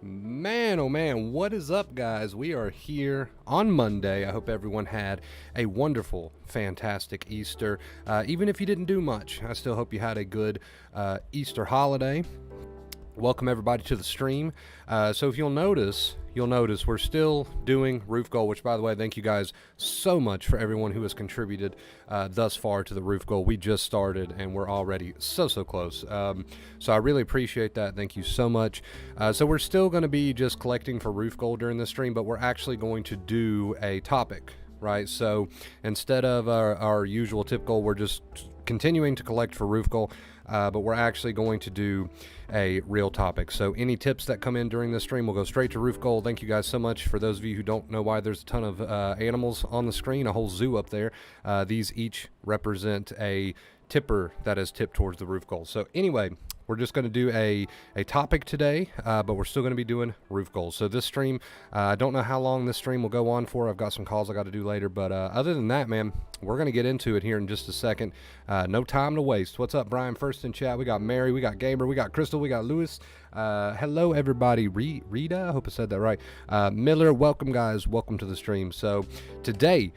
Man, oh man, what is up, guys? We are here on Monday. I hope everyone had a wonderful, fantastic Easter. Even if you didn't do much, I still hope you had a good Easter holiday. Welcome everybody to the stream. So if you'll notice we're still doing roof goal, which, by the way, thank you guys so much for everyone who has contributed thus far to the roof goal. We just started and we're already so close. So I really appreciate that. Thank you so much. So we're still going to be just collecting for roof goal during the stream, but we're actually going to do a topic, right? So instead of our usual tip goal, we're just continuing to collect for roof goal, but we're actually going to do a real topic. So any tips that come in during this stream will go straight to roof goal. Thank you guys so much. For those of you who don't know why there's a ton of animals on the screen, a whole zoo up there, these each represent a tipper that is tipped towards the roof goal. So anyway, we're just going to do a topic today, but we're still going to be doing roof goals. So this stream, I don't know how long this stream will go on for. I've got some calls I got to do later, but other than that, man, we're going to get into it here in just a second. No time to waste. What's up, Brian? First in chat, we got Mary, we got Gamer, we got Crystal, we got Lewis. Hello, everybody. Rita, I hope I said that right. Miller, welcome, guys. Welcome to the stream. So today,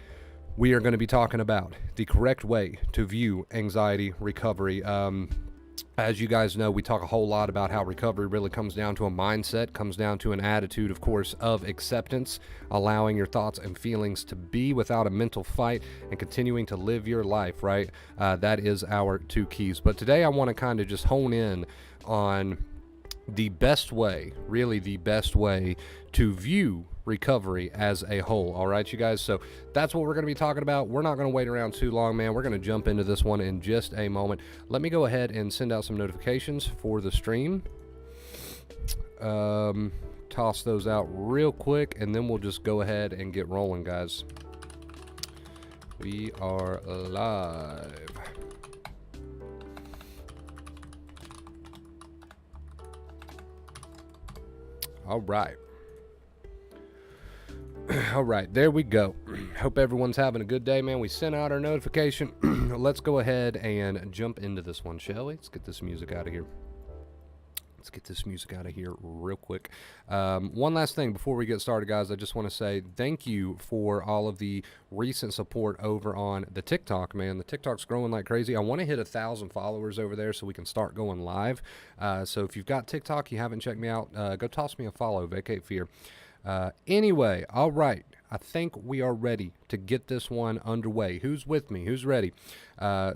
we are going to be talking about the correct way to view anxiety recovery. As you guys know, we talk a whole lot about how recovery really comes down to a mindset, comes down to an attitude, of course, of acceptance, allowing your thoughts and feelings to be without a mental fight and continuing to live your life, right? That is our two keys. But today I want to kind of just hone in on the best way, really the best way to view recovery as a whole. All right, you guys, so that's what we're going to be talking about. We're not going to wait around too long, man. We're going to jump into this one in just a moment. Let me go ahead and send out some notifications for the stream. Toss those out real quick, and then we'll just go ahead and get rolling, guys. We are live. All right. All right, there we go. Hope everyone's having a good day, man. We sent out our notification. Let's go ahead and jump into this one, shall we? Let's get this music out of here. Real quick. One last thing before we get started, guys. I just want to say thank you for all of the recent support over on the TikTok, man. The TikTok's growing like crazy. I want to hit 1,000 followers over there so we can start going live. So if you've got TikTok, you haven't checked me out, go toss me a follow, Vacate Fear. Anyway, all right. I think we are ready to get this one underway. Who's with me? Who's ready?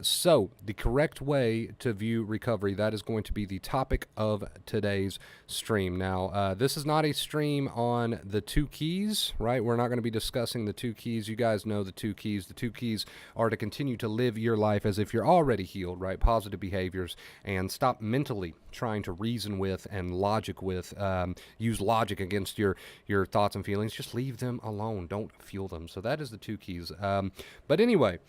So the correct way to view recovery, that is going to be the topic of today's stream. Now, this is not a stream on the two keys, right? We're not going to be discussing the two keys. You guys know the two keys. The two keys are to continue to live your life as if you're already healed, right? Positive behaviors, and stop mentally trying to reason with and logic with, use logic against your thoughts and feelings. Just leave them alone. Don't fuel them. So that is the two keys. But anyway,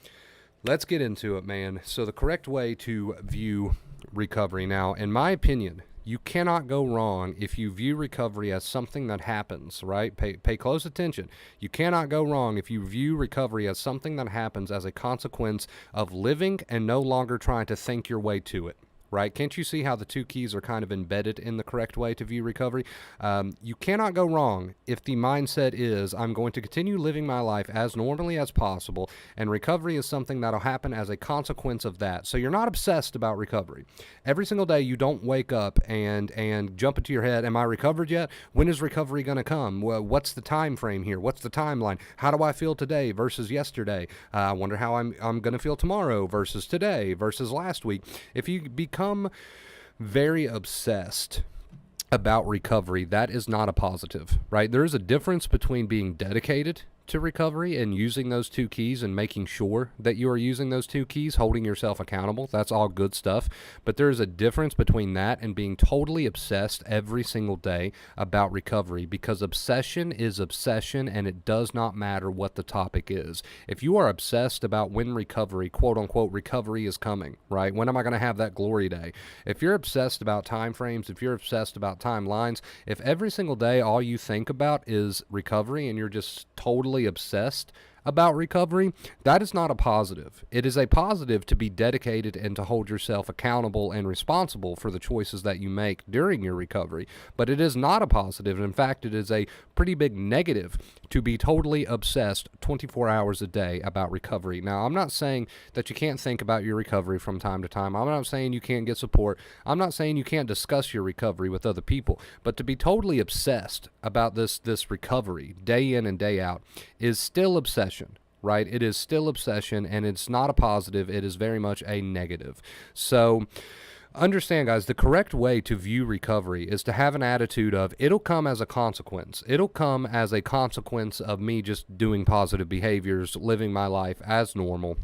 let's get into it, man. So the correct way to view recovery. Now, in my opinion, you cannot go wrong if you view recovery as something that happens, right? Pay close attention. You cannot go wrong if you view recovery as something that happens as a consequence of living and no longer trying to think your way to it. Right? Can't you see how the two keys are kind of embedded in the correct way to view recovery? You cannot go wrong if the mindset is, I'm going to continue living my life as normally as possible, and recovery is something that'll happen as a consequence of that. So you're not obsessed about recovery. Every single day you don't wake up and jump into your head, am I recovered yet? When is recovery going to come? Well, what's the time frame here? What's the timeline? How do I feel today versus yesterday? I wonder how I'm going to feel tomorrow versus today versus last week. If you become very obsessed about recovery, that is not a positive, right? There is a difference between being dedicated to recovery and using those two keys and making sure that you are using those two keys, holding yourself accountable. That's all good stuff. But there is a difference between that and being totally obsessed every single day about recovery, because obsession is obsession and it does not matter what the topic is. If you are obsessed about when recovery, quote unquote, recovery is coming, right? When am I going to have that glory day? If you're obsessed about time frames, if you're obsessed about timelines, if every single day all you think about is recovery and you're just totally obsessed about recovery, that is not a positive. It is a positive to be dedicated and to hold yourself accountable and responsible for the choices that you make during your recovery. But it is not a positive. In fact, it is a pretty big negative to be totally obsessed 24 hours a day about recovery. Now, I'm not saying that you can't think about your recovery from time to time. I'm not saying you can't get support. I'm not saying you can't discuss your recovery with other people. But to be totally obsessed about this recovery day in and day out is still obsession, right? It is still obsession, and it's not a positive. It is very much a negative. So understand, guys, the correct way to view recovery is to have an attitude of it'll come as a consequence. It'll come as a consequence of me just doing positive behaviors, living my life as normal,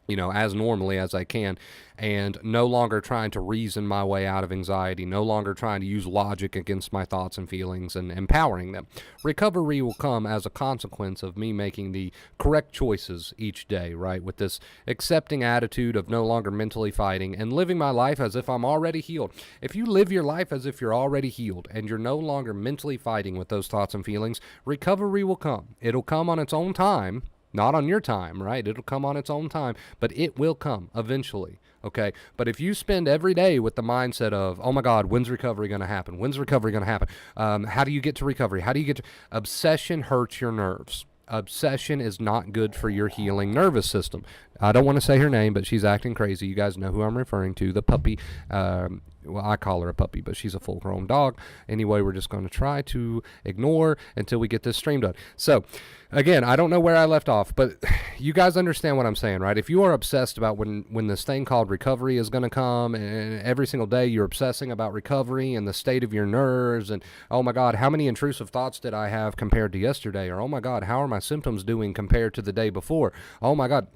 as normally as I can, and no longer trying to reason my way out of anxiety, no longer trying to use logic against my thoughts and feelings and empowering them. Recovery will come as a consequence of me making the correct choices each day, right? With this accepting attitude of no longer mentally fighting and living my life as if I'm already healed. If you live your life as if you're already healed and you're no longer mentally fighting with those thoughts and feelings, recovery will come. It'll come on its own time. Not on your time, right? It'll come on its own time, but it will come eventually, okay? But if you spend every day with the mindset of, oh my God, when's recovery going to happen? When's recovery going to happen? How do you get to recovery? How do you get to... Obsession hurts your nerves. Obsession is not good for your healing nervous system. I don't want to say her name, but she's acting crazy. You guys know who I'm referring to, the puppy. Well, I call her a puppy, but she's a full-grown dog. Anyway, we're just going to try to ignore until we get this stream done. So, again, I don't know where I left off, but you guys understand what I'm saying, right? If you are obsessed about when this thing called recovery is going to come, and every single day you're obsessing about recovery and the state of your nerves, and, oh my God, how many intrusive thoughts did I have compared to yesterday? Or, oh my God, how are my symptoms doing compared to the day before? Oh my God.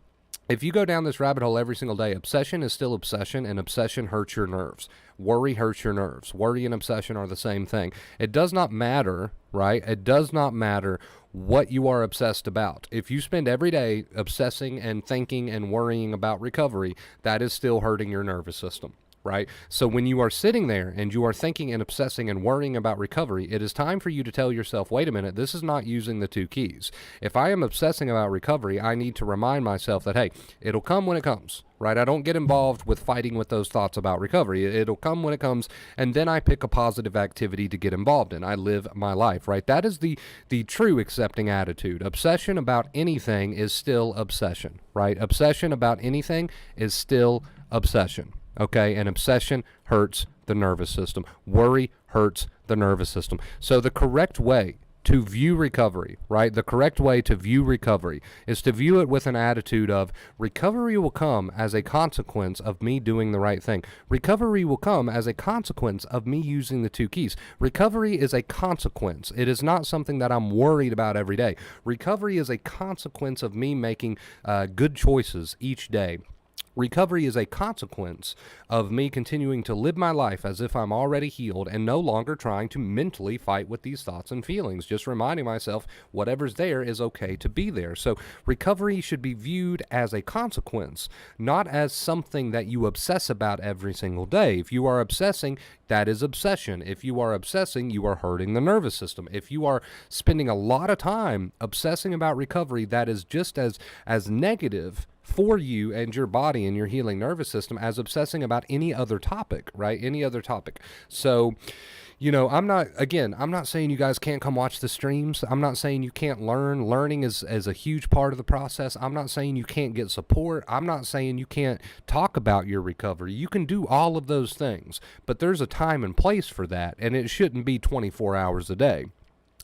If you go down this rabbit hole every single day, obsession is still obsession, and obsession hurts your nerves. Worry hurts your nerves. Worry and obsession are the same thing. It does not matter, right? It does not matter what you are obsessed about. If you spend every day obsessing and thinking and worrying about recovery, that is still hurting your nervous system. Right? So when you are sitting there and you are thinking and obsessing and worrying about recovery, it is time for you to tell yourself, wait a minute, this is not using the two keys. If I am obsessing about recovery, I need to remind myself that, hey, it'll come when it comes, right? I don't get involved with fighting with those thoughts about recovery. It'll come when it comes, and then I pick a positive activity to get involved in. I live my life, right? That is the true accepting attitude. Obsession about anything is still obsession, right? Obsession about anything is still obsession. Okay, and obsession hurts the nervous system. Worry hurts the nervous system. So the correct way to view recovery, right? The correct way to view recovery is to view it with an attitude of recovery will come as a consequence of me doing the right thing. Recovery will come as a consequence of me using the two keys. Recovery is a consequence. It is not something that I'm worried about every day. Recovery is a consequence of me making good choices each day. Recovery is a consequence of me continuing to live my life as if I'm already healed and no longer trying to mentally fight with these thoughts and feelings, just reminding myself whatever's there is okay to be there. So recovery should be viewed as a consequence, not as something that you obsess about every single day. If you are obsessing, that is obsession. If you are obsessing, you are hurting the nervous system. If you are spending a lot of time obsessing about recovery, that is just as negative for you and your body and your healing nervous system as obsessing about any other topic, right? Any other topic. So, I'm not saying you guys can't come watch the streams. I'm not saying you can't learn. Learning is a huge part of the process. I'm not saying you can't get support. I'm not saying you can't talk about your recovery. You can do all of those things, but there's a time and place for that, and it shouldn't be 24 hours a day.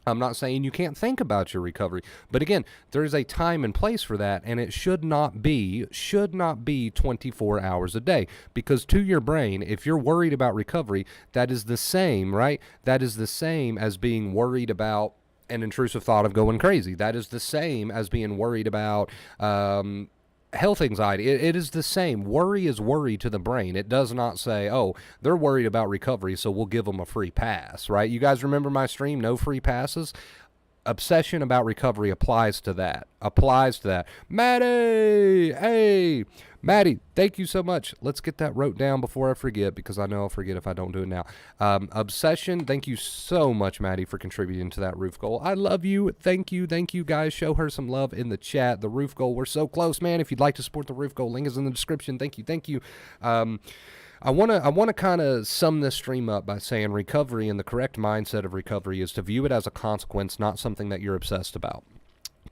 I'm not saying you can't think about your recovery, but again, there's a time and place for that, and it should not be 24 hours a day, because to your brain, if you're worried about recovery, that is the same, right? That is the same as being worried about an intrusive thought of going crazy. That is the same as being worried about health anxiety. It is the same. Worry is worry to the brain. It does not say, oh, they're worried about recovery, so we'll give them a free pass, right? You guys remember my stream, no free passes? obsession about recovery applies to that. Maddie, hey, Maddie, thank you so much. Let's get that wrote down before I forget, because I know I'll forget if I don't do it now. Obsession, thank you so much, Maddie, for contributing to that roof goal. I love you. Thank you, guys. Show her some love in the chat. The roof goal, we're so close, man. If you'd like to support the roof goal, link is in the description. Thank you. I want to kind of sum this stream up by saying recovery, and the correct mindset of recovery is to view it as a consequence, not something that you're obsessed about.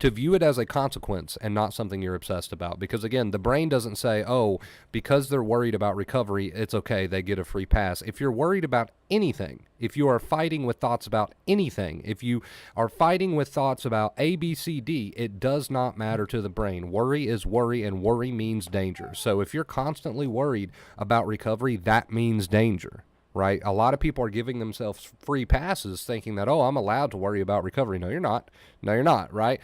To view it as a consequence and not something you're obsessed about. Because again, the brain doesn't say, oh, because they're worried about recovery, it's okay, they get a free pass. If you're worried about anything, if you are fighting with thoughts about anything, if you are fighting with thoughts about A, B, C, D, it does not matter to the brain. Worry is worry, and worry means danger. So if you're constantly worried about recovery, that means danger. Right? A lot of people are giving themselves free passes thinking that, oh, I'm allowed to worry about recovery. No, you're not. Right?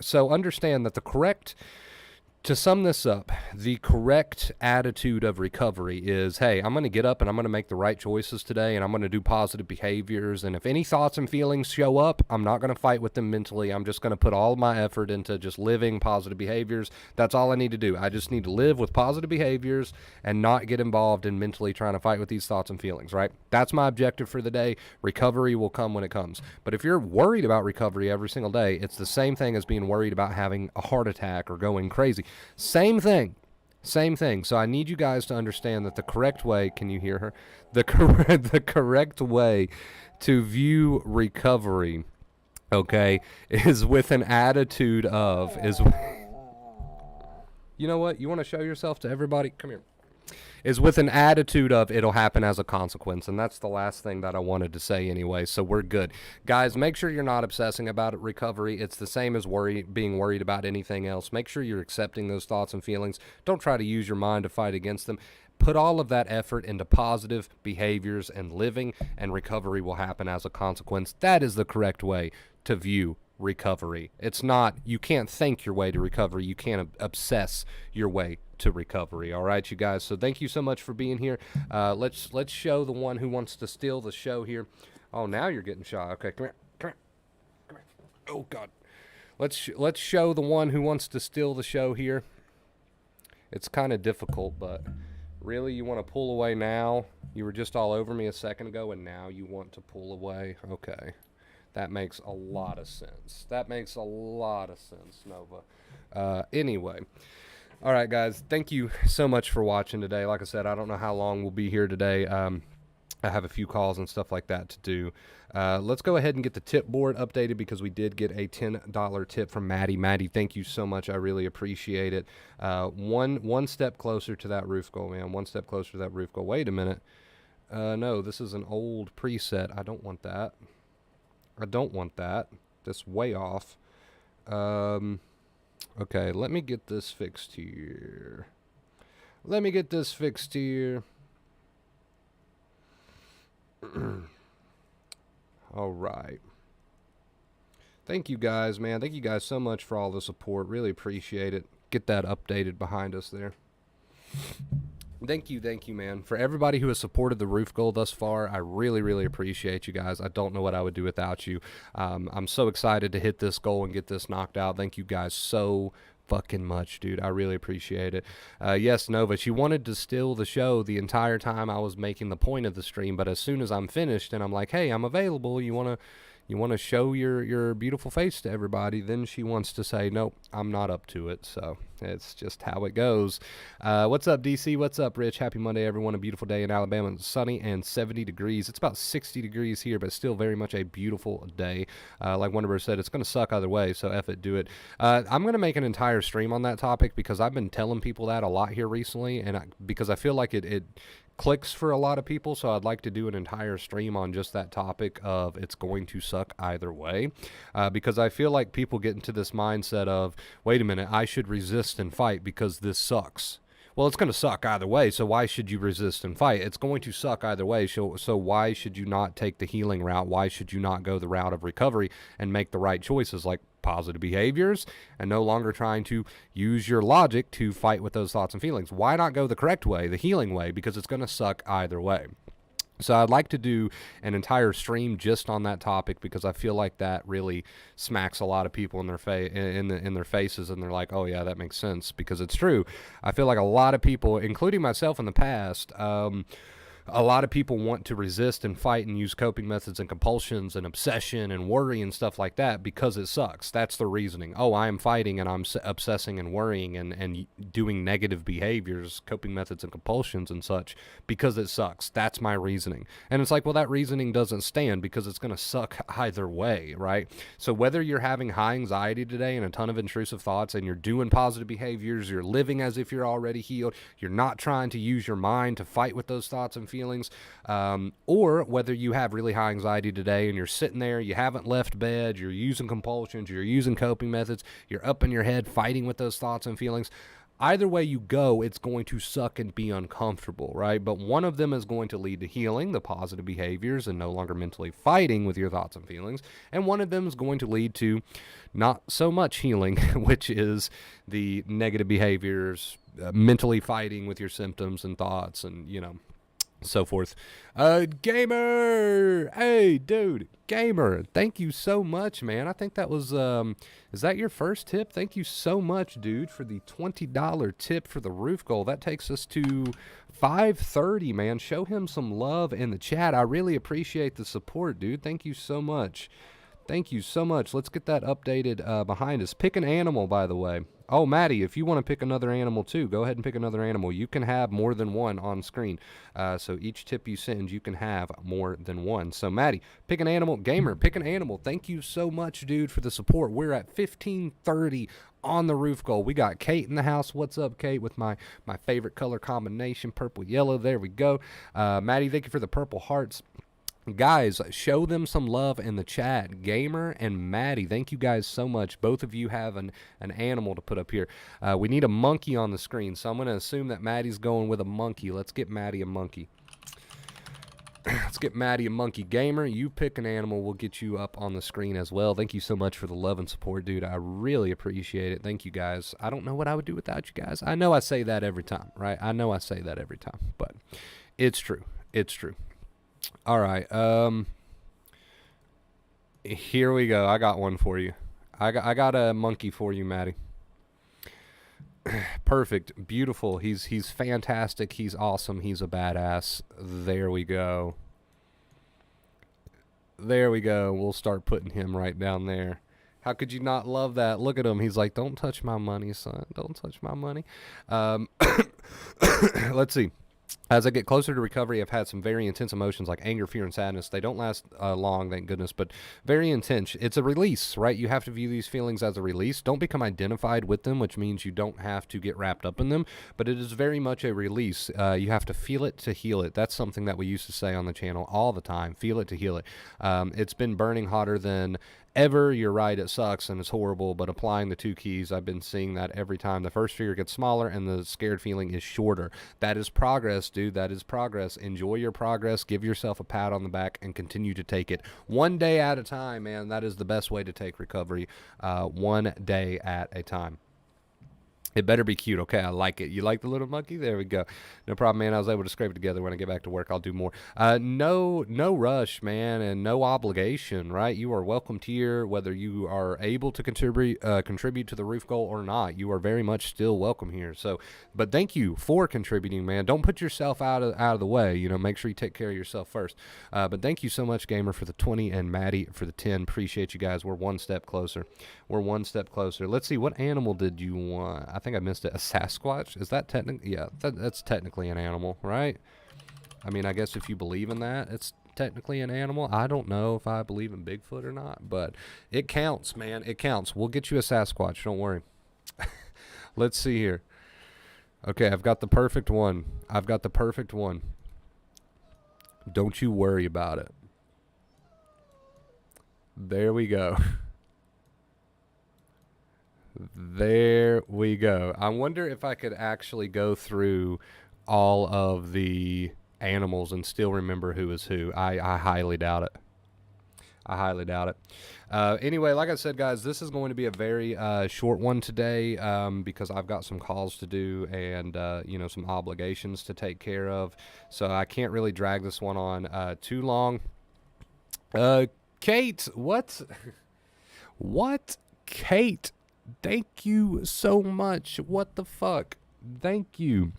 So understand that to sum this up, the correct attitude of recovery is, hey, I'm going to get up and I'm going to make the right choices today, and I'm going to do positive behaviors. And if any thoughts and feelings show up, I'm not going to fight with them mentally. I'm just going to put all my effort into just living positive behaviors. That's all I need to do. I just need to live with positive behaviors and not get involved in mentally trying to fight with these thoughts and feelings, right? That's my objective for the day. Recovery will come when it comes. But if you're worried about recovery every single day, it's the same thing as being worried about having a heart attack or going crazy. Same thing. So I need you guys to understand that the correct way, can you hear her? The correct way to view recovery, okay, is with an attitude of, you know what? You want to show yourself to everybody? Come here. Is with an attitude of it'll happen as a consequence. And that's the last thing that I wanted to say anyway, so we're good. Guys, make sure you're not obsessing about recovery. It's the same as being worried about anything else. Make sure you're accepting those thoughts and feelings. Don't try to use your mind to fight against them. Put all of that effort into positive behaviors and living, and recovery will happen as a consequence. That is the correct way to view recovery. It's not, you can't think your way to recovery. You can't obsess your way to recovery. All right, you guys. So thank you so much for being here. Let's show the one who wants to steal the show here. Oh, now you're getting shy. Okay, come here. Oh God. Let's show the one who wants to steal the show here. It's kind of difficult, but really, you want to pull away now? You were just all over me a second ago, and now you want to pull away? Okay. That makes a lot of sense. Nova. Anyway. All right, guys. Thank you so much for watching today. Like I said, I don't know how long we'll be here today. I have a few calls and stuff like that to do. Let's go ahead and get the tip board updated, because we did get a $10 tip from Maddie. Maddie, thank you so much. I really appreciate it. One step closer to that roof goal, man. One step closer to that roof goal. Wait a minute. No, this is an old preset. I don't want that. That's way off. Okay, let me get this fixed here. All right. Thank you guys, man. Thank you guys so much for all the support. Really appreciate it. Get that updated behind us there. Thank you, man. For everybody who has supported the roof goal thus far, I really appreciate you guys. I don't know what I would do without you. I'm so excited to hit this goal and get this knocked out. Thank you guys so fucking much, dude. I really appreciate it. Yes, Nova, she wanted to steal the show the entire time I was making the point of the stream, but as soon as I'm finished and I'm like, hey, I'm available, you want to show your beautiful face to everybody, then she wants to say, nope, I'm not up to it. So it's just how it goes. What's up, DC? What's up, Rich? Happy Monday, everyone. A beautiful day in Alabama. It's sunny and 70 degrees. It's about 60 degrees here, but still very much a beautiful day. Like Wonderburst said, it's going to suck either way, so F it, do it. I'm going to make an entire stream on that topic, because I've been telling people that a lot here recently, and because I feel like it clicks for a lot of people, so I'd like to do an entire stream on just that topic of it's going to suck either way, because I feel like people get into this mindset of, wait a minute, I should resist and fight because this sucks. Well, it's going to suck either way, so why should you resist and fight? It's going to suck either way, so why should you not take the healing route? Why should you not go the route of recovery and make the right choices, like positive behaviors, and no longer trying to use your logic to fight with those thoughts and feelings? Why not go the correct way, the healing way? Because it's going to suck either way. So I'd like to do an entire stream just on that topic because I feel like that really smacks a lot of people in their in their faces, and they're like, "Oh yeah, that makes sense," because it's true. I feel like a lot of people, including myself in the past, a lot of people want to resist and fight and use coping methods and compulsions and obsession and worry and stuff like that because it sucks. That's the reasoning. Oh, I am fighting and I'm obsessing and worrying and doing negative behaviors, coping methods and compulsions and such because it sucks. That's my reasoning. And it's like, well, that reasoning doesn't stand because it's going to suck either way, right? So whether you're having high anxiety today and a ton of intrusive thoughts and you're doing positive behaviors, you're living as if you're already healed, you're not trying to use your mind to fight with those thoughts and feelings, or whether you have really high anxiety today and you're sitting there, you haven't left bed, you're using compulsions, you're using coping methods, you're up in your head fighting with those thoughts and feelings. Either way you go, it's going to suck and be uncomfortable, right? But one of them is going to lead to healing, the positive behaviors, and no longer mentally fighting with your thoughts and feelings. And one of them is going to lead to not so much healing, which is the negative behaviors, mentally fighting with your symptoms and thoughts and, so forth. Gamer! Hey, dude, Gamer, thank you so much, man. I think that was, is that your first tip? Thank you so much, dude, for the $20 tip for the roof goal. That takes us to 5:30, man. Show him some love in the chat. I really appreciate the support, dude. Thank you so much. Thank you so much. Let's get that updated behind us. Pick an animal, by the way. Oh, Maddie, if you want to pick another animal too, go ahead and pick another animal. You can have more than one on screen. So each tip you send, you can have more than one. So Maddie, pick an animal. Gamer, pick an animal. Thank you so much, dude, for the support. We're at 1530 on the roof goal. We got Kate in the house. What's up, Kate, with my favorite color combination, purple, yellow. There we go. Maddie, thank you for the purple hearts. Guys, show them some love in the chat. Gamer and Maddie, thank you guys so much. Both of you have an animal to put up here. We need a monkey on the screen, so I'm going to assume that Maddie's going with a monkey. Let's get Maddie a monkey. Let's get Maddie a monkey. Gamer, you pick an animal. We'll get you up on the screen as well. Thank you so much for the love and support, dude. I really appreciate it. Thank you, guys. I don't know what I would do without you guys. I know I say that every time, right? I know I say that every time, but it's true. It's true. All right, here we go. I got one for you. I got a monkey for you, Maddie. Perfect, beautiful. He's fantastic. He's awesome. He's a badass. There we go. There we go. We'll start putting him right down there. How could you not love that? Look at him. He's like, don't touch my money, son. Don't touch my money. Let's see. As I get closer to recovery, I've had some very intense emotions like anger, fear, and sadness. They don't last long, thank goodness, but very intense. It's a release, right? You have to view these feelings as a release. Don't become identified with them, which means you don't have to get wrapped up in them, but it is very much a release. You have to feel it to heal it. That's something that we used to say on the channel all the time. Feel it to heal it. It's been burning hotter than ever. You're right, it sucks and it's horrible, but applying the 2 keys, I've been seeing that every time. The first fear gets smaller and the scared feeling is shorter. That is progress, dude. That is progress. Enjoy your progress. Give yourself a pat on the back and continue to take it one day at a time, man. That is the best way to take recovery, one day at a time. It better be cute. Okay, I like it. You like the little monkey? There we go. No problem, man. I was able to scrape it together. When I get back to work, I'll do more. No rush, man, and no obligation, right? You are welcomed here, whether you are able to contribute to the roof goal or not. You are very much still welcome here. So, but thank you for contributing, man. Don't put yourself out of the way. You know, make sure you take care of yourself first. But thank you so much, Gamer, for the 20 and Maddie for the 10. Appreciate you guys. We're one step closer. We're one step closer. Let's see. What animal did you want? I think I missed it. A Sasquatch? Is that technically? Yeah, that's technically an animal, right? I mean, I guess if you believe in that, it's technically an animal. I don't know if I believe in Bigfoot or not, but it counts, man. It counts. We'll get you a Sasquatch. Don't worry. Let's see here. Okay, I've got the perfect one. I've got the perfect one. Don't you worry about it. There we go. There we go. I wonder if I could actually go through all of the animals and still remember who is who. I highly doubt it. I highly doubt it. Anyway, like I said, guys, this is going to be a very short one today because I've got some calls to do and some obligations to take care of. So I can't really drag this one on too long. Kate, what? What? Kate, thank you so much. What the fuck? Thank you.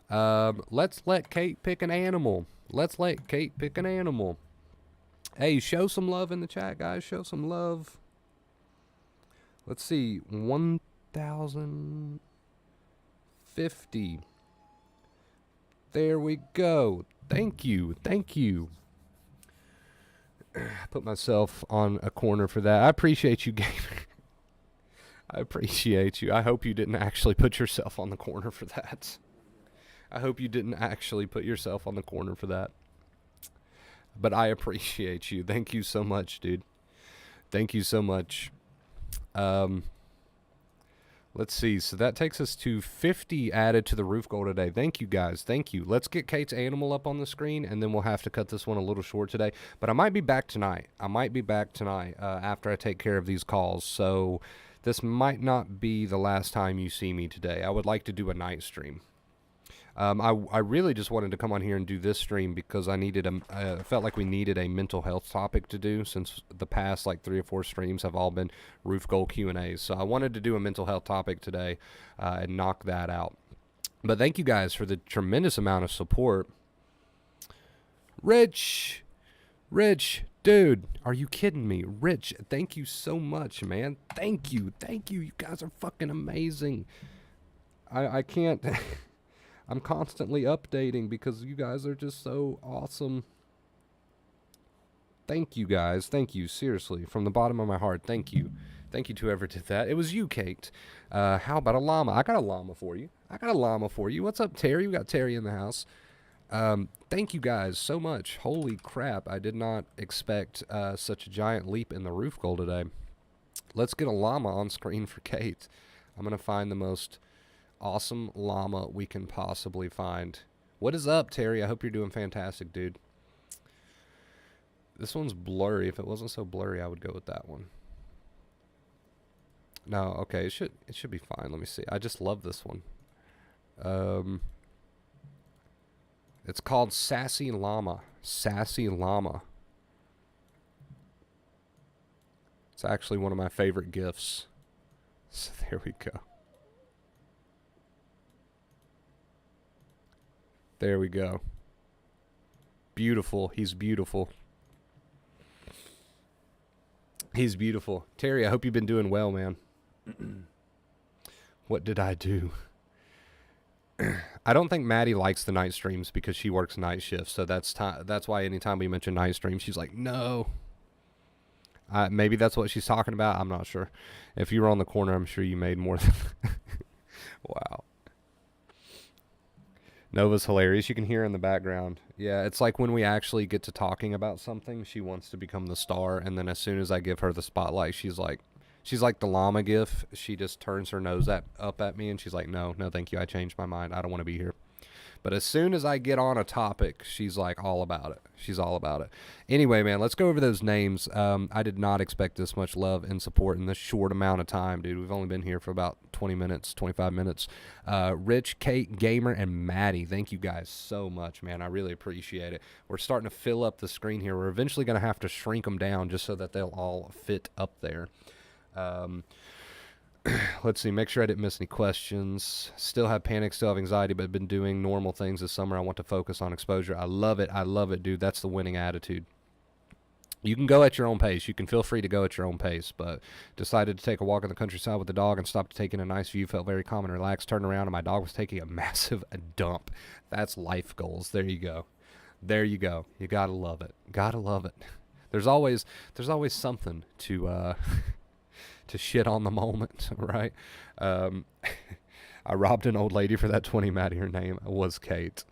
Let's let Kate pick an animal. Let's let Kate pick an animal. Hey, show some love in the chat, guys. Show some love. Let's see. 1,050. There we go. Thank you. Thank you. Put myself on a corner for that. I appreciate you, gamer. I appreciate you. I hope you didn't actually put yourself on the corner for that. I hope you didn't actually put yourself on the corner for that. But I appreciate you. Thank you so much, dude. Thank you so much. Let's see. So that takes us to 50 added to the roof goal today. Thank you, guys. Thank you. Let's get Kate's animal up on the screen, and then we'll have to cut this one a little short today. But I might be back tonight. After I take care of these calls. So this might not be the last time you see me today. I would like to do a night stream. I really just wanted to come on here and do this stream because I felt like we needed a mental health topic to do since the past like 3 or 4 streams have all been roof goal Q&As. So I wanted to do a mental health topic today and knock that out. But thank you guys for the tremendous amount of support. Rich, dude, are you kidding me? Rich, thank you so much, man. Thank you. You guys are fucking amazing. I can't... I'm constantly updating because you guys are just so awesome. Thank you, guys. Thank you. Seriously. From the bottom of my heart, thank you. Thank you to whoever did that. It was you, Kate. How about a llama? I got a llama for you. What's up, Terry? We got Terry in the house. Thank you guys so much. Holy crap. I did not expect such a giant leap in the roof goal today. Let's get a llama on screen for Kate. I'm going to find the most... awesome llama we can possibly find. What is up, Terry? I hope you're doing fantastic, dude. This one's blurry. If it wasn't so blurry, I would go with that one. No, okay, it should be fine. Let me see. I just love this one. It's called Sassy Llama. Sassy Llama. It's actually one of my favorite gifts. So there we go. There we go. Beautiful. He's beautiful. He's beautiful. Terry, I hope you've been doing well, man. What did I do? I don't think Maddie likes the night streams because she works night shifts. So that's why anytime we mention night streams, she's like, no. Maybe that's what she's talking about. I'm not sure. If you were on the corner, I'm sure you made more than... Wow. Nova's hilarious. You can hear her in the background. Yeah, it's like when we actually get to talking about something, she wants to become the star, and then as soon as I give her the spotlight, she's like the llama gif. She just turns her nose up at me, and she's like, no, thank you. I changed my mind. I don't want to be here. But as soon as I get on a topic, she's like all about it. She's all about it. Anyway, man, let's go over those names. I did not expect this much love and support in this short amount of time, dude. We've only been here for about 20 minutes, 25 minutes. Rich, Kate, Gamer, and Maddie, thank you guys so much, man. I really appreciate it. We're starting to fill up the screen here. We're eventually going to have to shrink them down just so that they'll all fit up there. Let's see, make sure I didn't miss any questions. Still have panic, still have anxiety, but been doing normal things this summer. I want to focus on exposure. I love it, dude. That's the winning attitude. You can go at your own pace. You can feel free to go at your own pace, but decided to take a walk in the countryside with the dog and stopped to take in a nice view. Felt very calm and relaxed. Turned around, and my dog was taking a massive dump. That's life goals. There you go. You gotta love it. There's always something to to shit on the moment, right? I robbed an old lady for that 20, Maddie. Her name was Kate.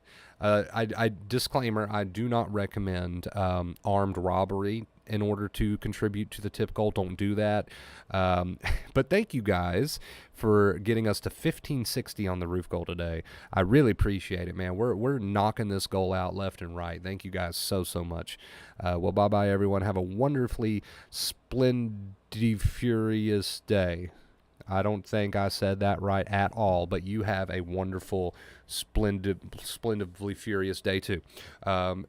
Disclaimer, I do not recommend armed robbery in order to contribute to the tip goal, don't do that. But thank you guys for getting us to 1560 on the roof goal today. I really appreciate it, man. We're knocking this goal out left and right. Thank you guys so much. Well, bye everyone. Have a wonderfully splendiferous day. I don't think I said that right at all, but you have a wonderful, splendidly furious day too. All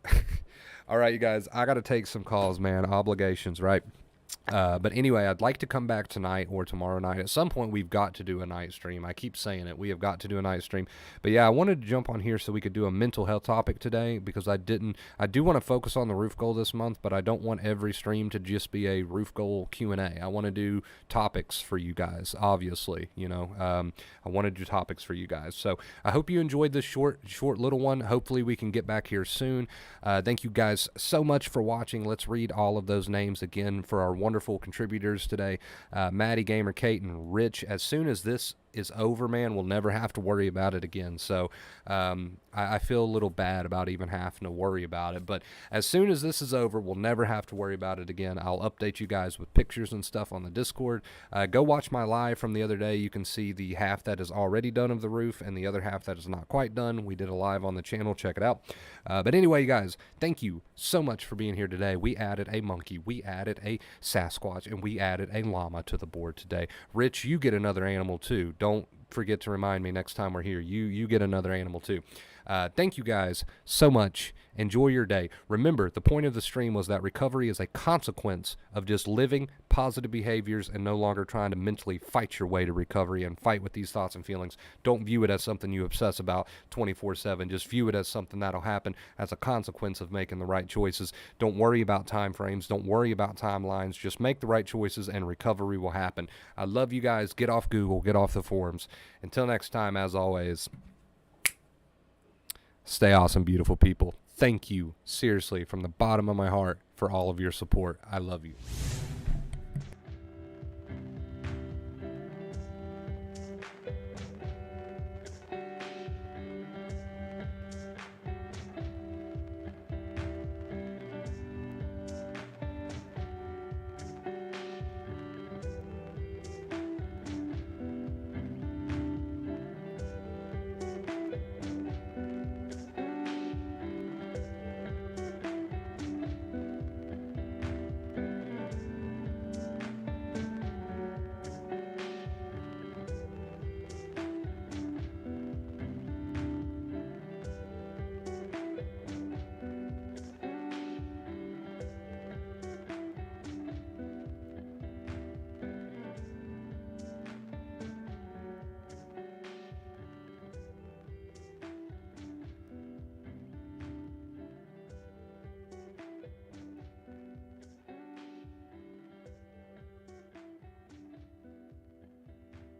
right, you guys, I got to take some calls, man. Obligations, right? But anyway, I'd like to come back tonight or tomorrow night. At some point, we've got to do a night stream. I keep saying it. We have got to do a night stream. But yeah, I wanted to jump on here so we could do a mental health topic today because I do want to focus on the roof goal this month, but I don't want every stream to just be a roof goal Q&A. I want to do topics for you guys, obviously. I want to do topics for you guys. So I hope you enjoyed this short little one. Hopefully we can get back here soon. Thank you guys so much for watching. Let's read all of those names again for our wonderful contributors today. Maddie, Gamer, Kate, and Rich. As soon as this is over, man, we'll never have to worry about it again. So I feel a little bad about even having to worry about it. But as soon as this is over, we'll never have to worry about it again. I'll update you guys with pictures and stuff on the Discord. Go watch my live from the other day. You can see the half that is already done of the roof and the other half that is not quite done. We did a live on the channel. Check it out. But anyway, you guys, thank you so much for being here today. We added a monkey, we added a Sasquatch, and we added a llama to the board today. Rich, you get another animal too. Don't forget to remind me next time we're here. You get another animal too. Thank you guys so much. Enjoy your day. Remember, the point of the stream was that recovery is a consequence of just living positive behaviors and no longer trying to mentally fight your way to recovery and fight with these thoughts and feelings. Don't view it as something you obsess about 24/7. Just view it as something that'll happen as a consequence of making the right choices. Don't worry about time frames. Don't worry about timelines. Just make the right choices and recovery will happen. I love you guys. Get off Google. Get off the forums. Until next time, as always, stay awesome, beautiful people. Thank you, seriously, from the bottom of my heart for all of your support. I love you.